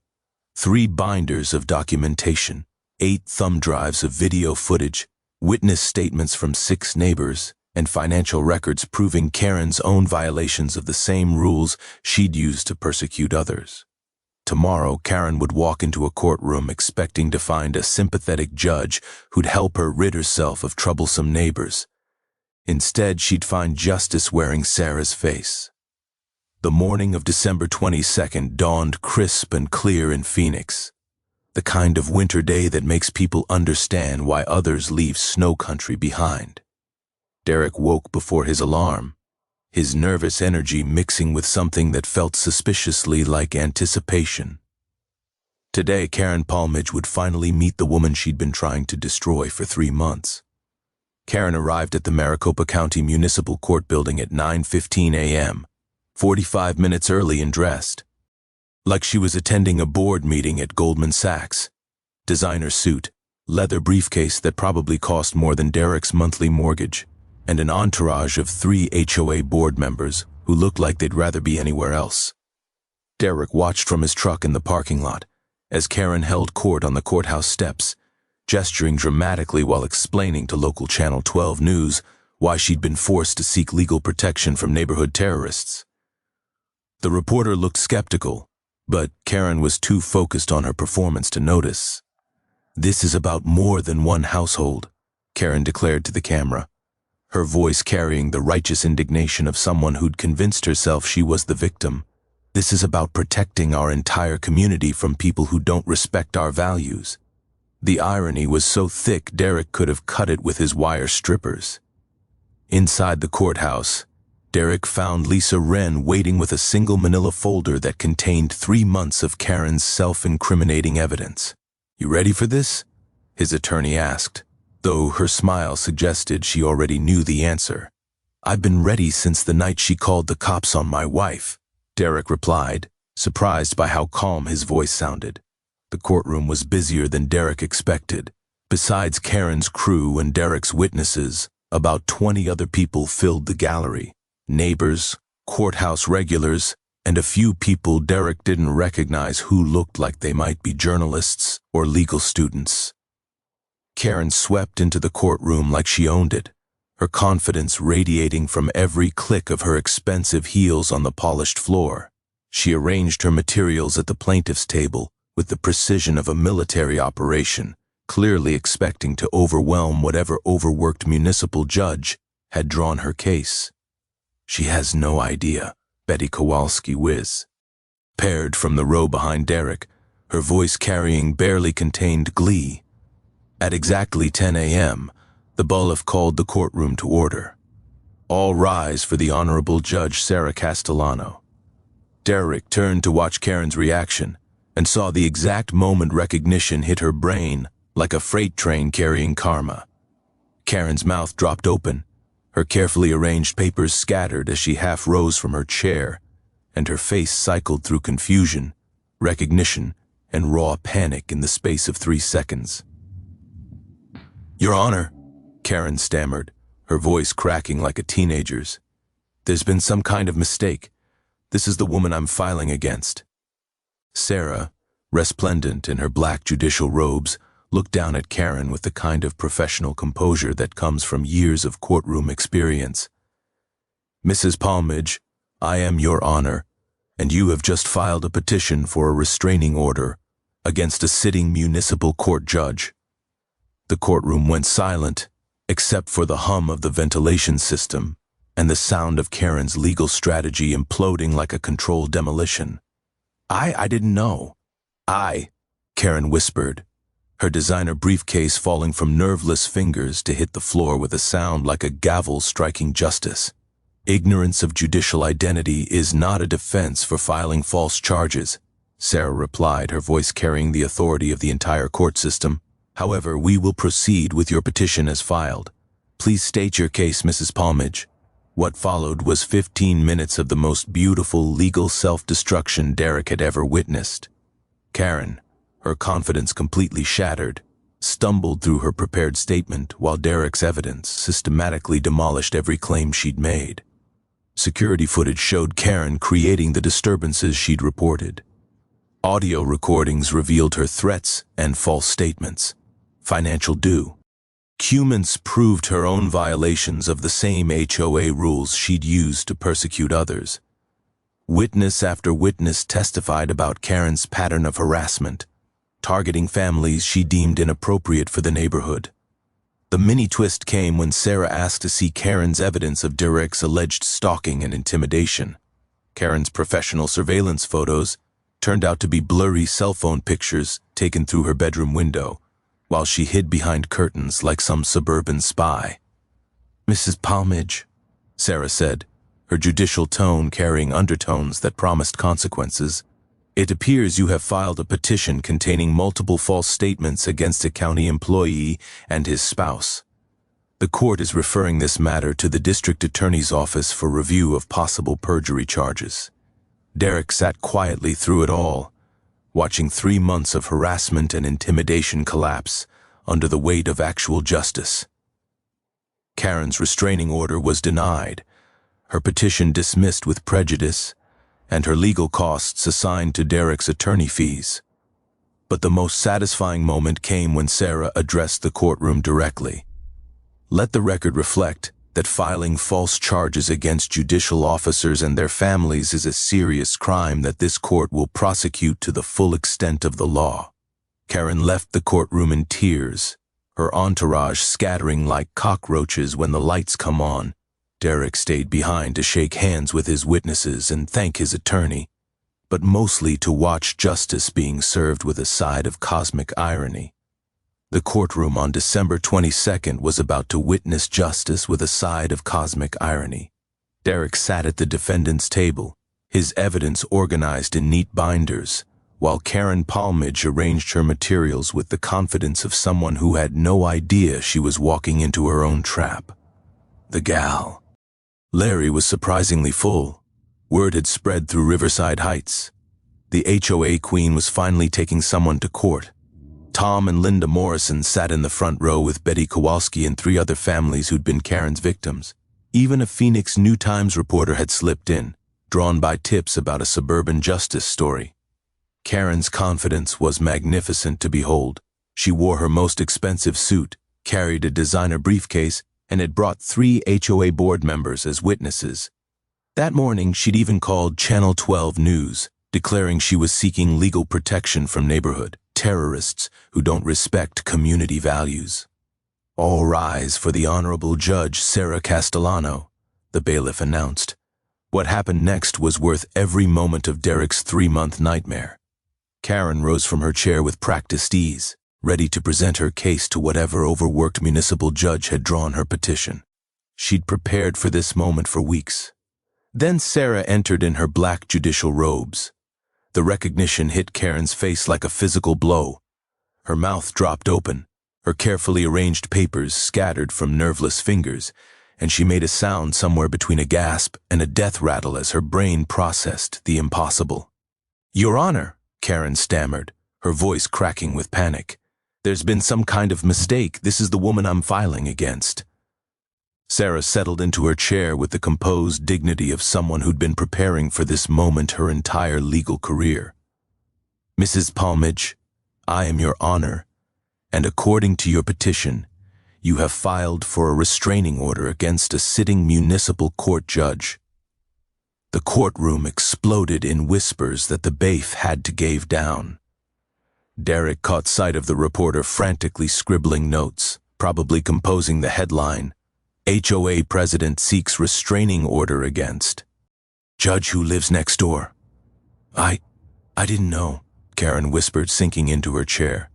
3 binders of documentation, 8 thumb drives of video footage, witness statements from 6 neighbors, and financial records proving Karen's own violations of the same rules she'd used to persecute others. Tomorrow, Karen would walk into a courtroom expecting to find a sympathetic judge who'd help her rid herself of troublesome neighbors. Instead, she'd find justice wearing Sarah's face. The morning of December 22nd dawned crisp and clear in Phoenix, the kind of winter day that makes people understand why others leave snow country behind. Derek woke before his alarm, his nervous energy mixing with something that felt suspiciously like anticipation. Today, Karen Palmage would finally meet the woman she'd been trying to destroy for 3 months. Karen arrived at the Maricopa County Municipal Court building at 9:15 a.m., 45 minutes early and dressed, like she was attending a board meeting at Goldman Sachs. Designer suit, leather briefcase that probably cost more than Derek's monthly mortgage, and an entourage of 3 HOA board members who looked like they'd rather be anywhere else. Derek watched from his truck in the parking lot as Karen held court on the courthouse steps, gesturing dramatically while explaining to local Channel 12 News why she'd been forced to seek legal protection from neighborhood terrorists. The reporter looked skeptical, but Karen was too focused on her performance to notice. "This is about more than one household," Karen declared to the camera, her voice carrying the righteous indignation of someone who'd convinced herself she was the victim. "This is about protecting our entire community from people who don't respect our values." The irony was so thick Derek could have cut it with his wire strippers. Inside the courthouse, Derek found Lisa Wren waiting with a single manila folder that contained 3 months of Karen's self-incriminating evidence. "You ready for this?" his attorney asked, though her smile suggested she already knew the answer. "I've been ready since the night she called the cops on my wife," Derek replied, surprised by how calm his voice sounded. The courtroom was busier than Derek expected. Besides Karen's crew and Derek's witnesses, about 20 other people filled the gallery. Neighbors, courthouse regulars, and a few people Derek didn't recognize who looked like they might be journalists or legal students. Karen swept into the courtroom like she owned it, her confidence radiating from every click of her expensive heels on the polished floor. She arranged her materials at the plaintiff's table with the precision of a military operation, clearly expecting to overwhelm whatever overworked municipal judge had drawn her case. "She has no idea," Betty Kowalski paired from the row behind Derek, her voice carrying barely contained glee. At exactly 10 a.m., the bailiff called the courtroom to order. "All rise for the Honorable Judge Sarah Castellano." Derek turned to watch Karen's reaction and saw the exact moment recognition hit her brain like a freight train carrying karma. Karen's mouth dropped open, her carefully arranged papers scattered as she half rose from her chair, and her face cycled through confusion, recognition, and raw panic in the space of 3 seconds. "Your Honor," Karen stammered, her voice cracking like a teenager's. "There's been some kind of mistake. This is the woman I'm filing against." Sarah, resplendent in her black judicial robes, looked down at Karen with the kind of professional composure that comes from years of courtroom experience. "Mrs. Palmage, I am your honor, and you have just filed a petition for a restraining order against a sitting municipal court judge." The courtroom went silent, except for the hum of the ventilation system and the sound of Karen's legal strategy imploding like a controlled demolition. I didn't know. Karen whispered, her designer briefcase falling from nerveless fingers to hit the floor with a sound like a gavel striking justice. Ignorance of judicial identity is not a defense for filing false charges, Sarah replied, her voice carrying the authority of the entire court system. However, we will proceed with your petition as filed. Please state your case, Mrs. Palmage. What followed was 15 minutes of the most beautiful legal self-destruction Derek had ever witnessed. Karen, her confidence completely shattered, stumbled through her prepared statement while Derek's evidence systematically demolished every claim she'd made. Security footage showed Karen creating the disturbances she'd reported. Audio recordings revealed her threats and false statements. Financial due. Documents proved her own violations of the same HOA rules she'd used to persecute others. Witness after witness testified about Karen's pattern of harassment, targeting families she deemed inappropriate for the neighborhood. The mini-twist came when Sarah asked to see Karen's evidence of Derek's alleged stalking and intimidation. Karen's professional surveillance photos turned out to be blurry cell phone pictures taken through her bedroom window, while she hid behind curtains like some suburban spy. Mrs. Palmage, Sarah said, her judicial tone carrying undertones that promised consequences. It appears you have filed a petition containing multiple false statements against a county employee and his spouse. The court is referring this matter to the district attorney's office for review of possible perjury charges. Derek sat quietly through it all, watching 3 months of harassment and intimidation collapse under the weight of actual justice. Karen's restraining order was denied, her petition dismissed with prejudice, and her legal costs assigned to Derek's attorney fees. But the most satisfying moment came when Sarah addressed the courtroom directly. Let the record reflect that filing false charges against judicial officers and their families is a serious crime that this court will prosecute to the full extent of the law. Karen left the courtroom in tears, her entourage scattering like cockroaches when the lights come on. Derek stayed behind to shake hands with his witnesses and thank his attorney, but mostly to watch justice being served with a side of cosmic irony. The courtroom on December 22nd was about to witness justice with a side of cosmic irony. Derek sat at the defendant's table, his evidence organized in neat binders, while Karen Palmage arranged her materials with the confidence of someone who had no idea she was walking into her own trap. The gal. Larry was surprisingly full. Word had spread through Riverside Heights. The HOA queen was finally taking someone to court. Tom and Linda Morrison sat in the front row with Betty Kowalski and 3 other families who'd been Karen's victims. Even a Phoenix New Times reporter had slipped in, drawn by tips about a suburban justice story. Karen's confidence was magnificent to behold. She wore her most expensive suit, carried a designer briefcase, and had brought 3 HOA board members as witnesses. That morning, she'd even called Channel 12 News, declaring she was seeking legal protection from neighborhood terrorists who don't respect community values. All rise for the Honorable Judge Sarah Castellano, the bailiff announced. What happened next was worth every moment of Derek's 3-month nightmare. Karen rose from her chair with practiced ease, ready to present her case to whatever overworked municipal judge had drawn her petition. She'd prepared for this moment for weeks. Then Sarah entered in her black judicial robes. The recognition hit Karen's face like a physical blow. Her mouth dropped open, her carefully arranged papers scattered from nerveless fingers, and she made a sound somewhere between a gasp and a death rattle as her brain processed the impossible. "Your Honor," Karen stammered, her voice cracking with panic. "There's been some kind of mistake. This is the woman I'm filing against." Sarah settled into her chair with the composed dignity of someone who'd been preparing for this moment her entire legal career. "Mrs. Palmage, I am your honor, and according to your petition, you have filed for a restraining order against a sitting municipal court judge." The courtroom exploded in whispers that the bailiff had to give down. Derek caught sight of the reporter frantically scribbling notes, probably composing the headline, "HOA President Seeks Restraining Order Against Judge Who Lives Next Door." I didn't know, Karen whispered, sinking into her chair.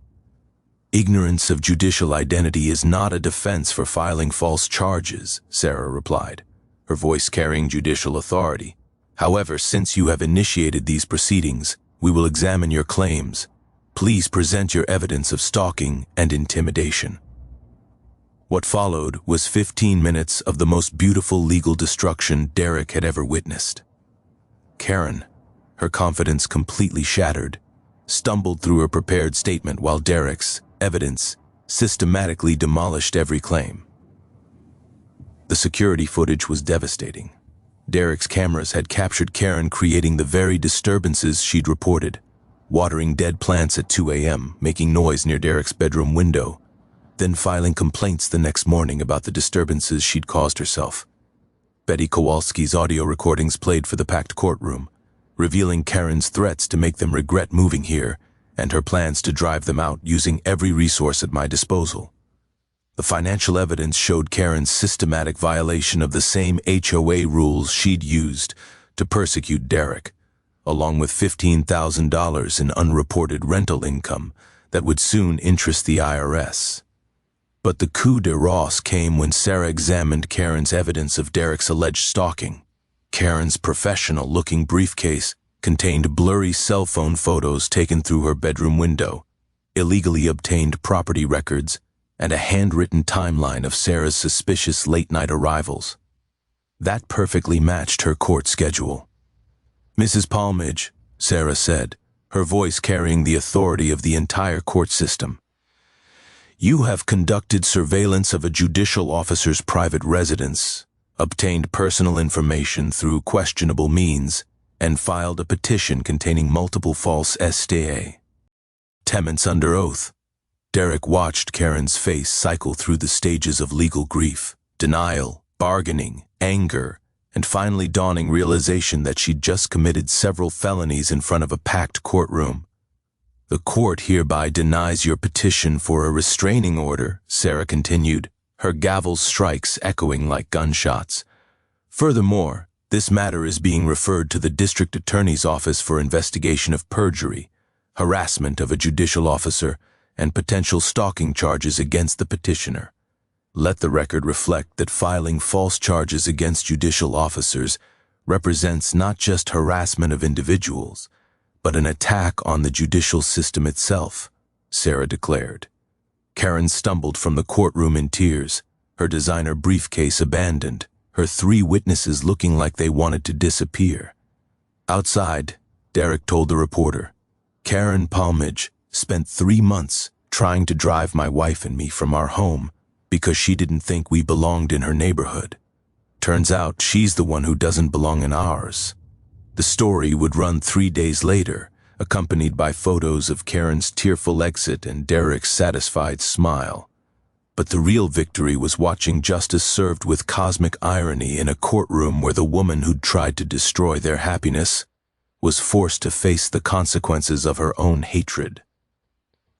Ignorance of judicial identity is not a defense for filing false charges, Sarah replied, her voice carrying judicial authority. However, since you have initiated these proceedings, we will examine your claims. Please present your evidence of stalking and intimidation. What followed was 15 minutes of the most beautiful legal destruction Derek had ever witnessed. Karen, her confidence completely shattered, stumbled through her prepared statement while Derek's evidence systematically demolished every claim. The security footage was devastating. Derek's cameras had captured Karen creating the very disturbances she'd reported, watering dead plants at 2 a.m., making noise near Derek's bedroom window, then filing complaints the next morning about the disturbances she'd caused herself. Betty Kowalski's audio recordings played for the packed courtroom, revealing Karen's threats to make them regret moving here and her plans to drive them out using every resource at my disposal. The financial evidence showed Karen's systematic violation of the same HOA rules she'd used to persecute Derek, along with $15,000 in unreported rental income that would soon interest the IRS. But the coup de grace came when Sarah examined Karen's evidence of Derek's alleged stalking. Karen's professional-looking briefcase contained blurry cell phone photos taken through her bedroom window, illegally obtained property records, and a handwritten timeline of Sarah's suspicious late-night arrivals. That perfectly matched her court schedule. "Mrs. Palmage," Sarah said, her voice carrying the authority of the entire court system, "you have conducted surveillance of a judicial officer's private residence, obtained personal information through questionable means, and filed a petition containing multiple false statements under oath." Derek watched Karen's face cycle through the stages of legal grief, denial, bargaining, anger, and finally dawning realization that she'd just committed several felonies in front of a packed courtroom. "The court hereby denies your petition for a restraining order," Sarah continued, her gavel strikes echoing like gunshots. "Furthermore, this matter is being referred to the district attorney's office for investigation of perjury, harassment of a judicial officer, and potential stalking charges against the petitioner. Let the record reflect that filing false charges against judicial officers represents not just harassment of individuals, but an attack on the judicial system itself," Sarah declared. Karen stumbled from the courtroom in tears, her designer briefcase abandoned, her 3 witnesses looking like they wanted to disappear. Outside, Derek told the reporter, "Karen Palmage spent 3 months trying to drive my wife and me from our home because she didn't think we belonged in her neighborhood. Turns out she's the one who doesn't belong in ours." The story would run 3 days later, accompanied by photos of Karen's tearful exit and Derek's satisfied smile. But the real victory was watching justice served with cosmic irony in a courtroom where the woman who'd tried to destroy their happiness was forced to face the consequences of her own hatred.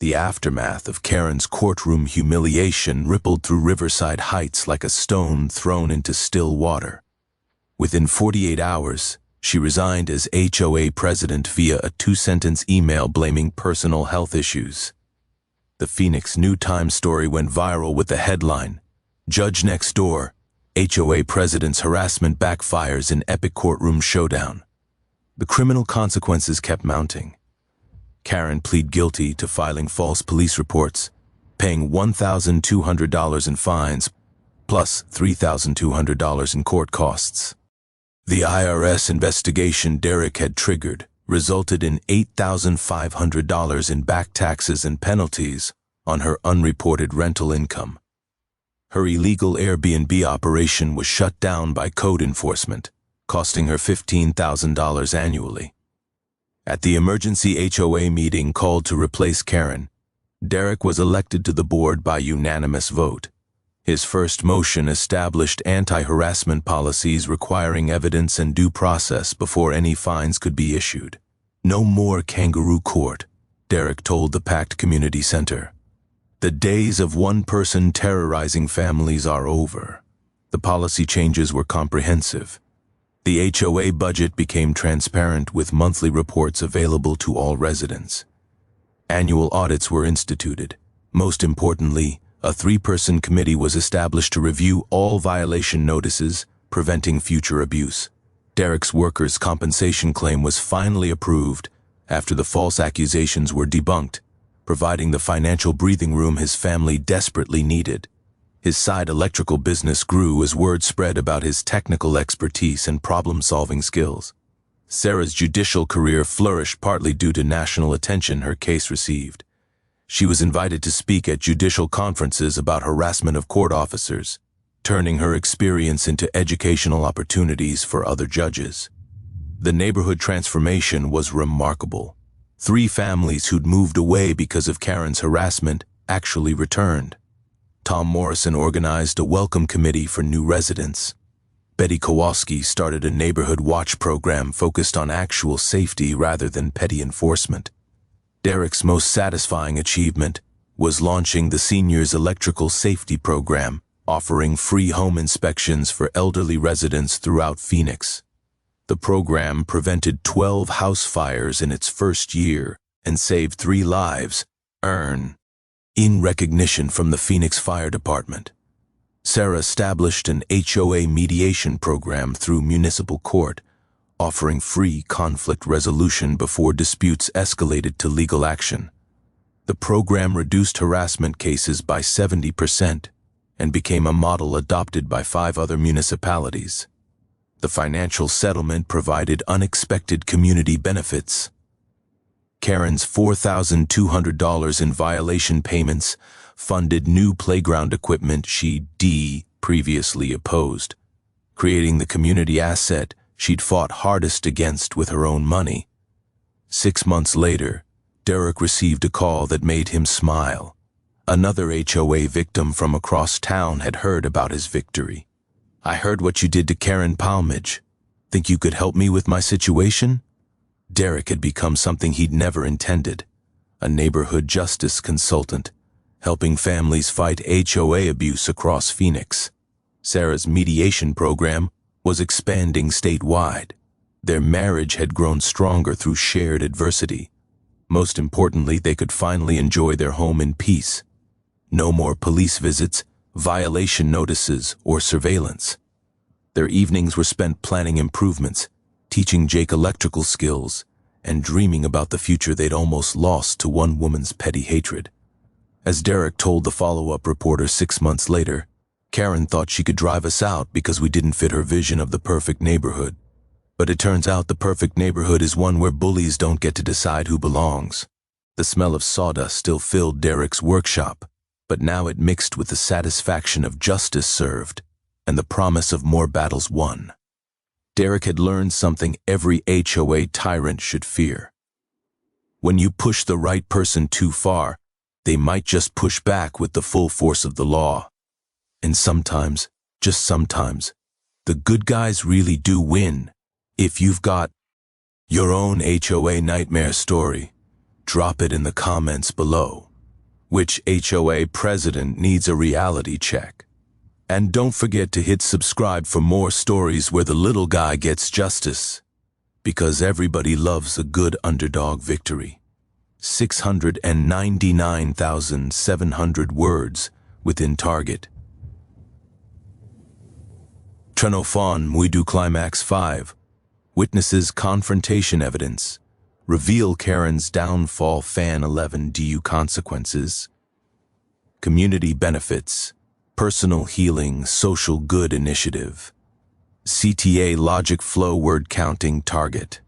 The aftermath of Karen's courtroom humiliation rippled through Riverside Heights like a stone thrown into still water. Within 48 hours, she resigned as HOA president via a 2-sentence email blaming personal health issues. The Phoenix New Times story went viral with the headline, "Judge Next Door, HOA President's Harassment Backfires in Epic Courtroom Showdown." The criminal consequences kept mounting. Karen pleaded guilty to filing false police reports, paying $1,200 in fines, plus $3,200 in court costs. The IRS investigation Derek had triggered resulted in $8,500 in back taxes and penalties on her unreported rental income. Her illegal Airbnb operation was shut down by code enforcement, costing her $15,000 annually. At the emergency HOA meeting called to replace Karen, Derek was elected to the board by unanimous vote. His first motion established anti-harassment policies requiring evidence and due process before any fines could be issued. "No more kangaroo court," Derek told the packed community center. "The days of one person terrorizing families are over." The policy changes were comprehensive. The HOA budget became transparent with monthly reports available to all residents. Annual audits were instituted. Most importantly, a 3-person committee was established to review all violation notices, preventing future abuse. Derek's workers' compensation claim was finally approved after the false accusations were debunked, providing the financial breathing room his family desperately needed. His side electrical business grew as word spread about his technical expertise and problem-solving skills. Sarah's judicial career flourished partly due to national attention her case received. She was invited to speak at judicial conferences about harassment of court officers, turning her experience into educational opportunities for other judges. The neighborhood transformation was remarkable. 3 families who'd moved away because of Karen's harassment actually returned. Tom Morrison organized a welcome committee for new residents. Betty Kowalski started a neighborhood watch program focused on actual safety rather than petty enforcement. Derek's most satisfying achievement was launching the Seniors Electrical Safety Program, offering free home inspections for elderly residents throughout Phoenix. The program prevented 12 house fires in its first year and saved 3 lives, in recognition from the Phoenix Fire Department. Sarah established an HOA mediation program through municipal court, offering free conflict resolution before disputes escalated to legal action. The program reduced harassment cases by 70% and became a model adopted by 5 other municipalities. The financial settlement provided unexpected community benefits. Karen's $4,200 in violation payments funded new playground equipment she'd previously opposed, creating the community asset she'd fought hardest against with her own money. 6 months later, Derek received a call that made him smile. Another HOA victim from across town had heard about his victory. "I heard what you did to Karen Palmage. Think you could help me with my situation?" Derek had become something he'd never intended, a neighborhood justice consultant, helping families fight HOA abuse across Phoenix. Sarah's mediation program was expanding statewide. Their marriage had grown stronger through shared adversity. Most importantly, they could finally enjoy their home in peace. No more police visits, violation notices, or surveillance. Their evenings were spent planning improvements, teaching Jake electrical skills, and dreaming about the future they'd almost lost to one woman's petty hatred. As Derek told the follow-up reporter 6 months later, "Karen thought she could drive us out because we didn't fit her vision of the perfect neighborhood. But it turns out the perfect neighborhood is one where bullies don't get to decide who belongs." The smell of sawdust still filled Derek's workshop, but now it mixed with the satisfaction of justice served and the promise of more battles won. Derek had learned something every HOA tyrant should fear. When you push the right person too far, they might just push back with the full force of the law. And sometimes, just sometimes, the good guys really do win. If you've got your own HOA nightmare story, drop it in the comments below. Which HOA president needs a reality check? And don't forget to hit subscribe for more stories where the little guy gets justice. Because everybody loves a good underdog victory. 699,700 words within target. Trenofon Muidu Climax 5. Witnesses confrontation evidence. Reveal Karen's downfall fan 11 DU consequences. Community benefits. Personal healing social good initiative. CTA logic flow word counting target.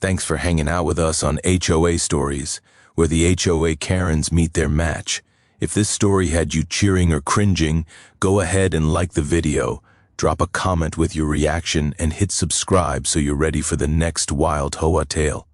Thanks for hanging out with us on HOA Stories, where the HOA Karens meet their match. If this story had you cheering or cringing, go ahead and like the video, drop a comment with your reaction, and hit subscribe so you're ready for the next wild HOA tale.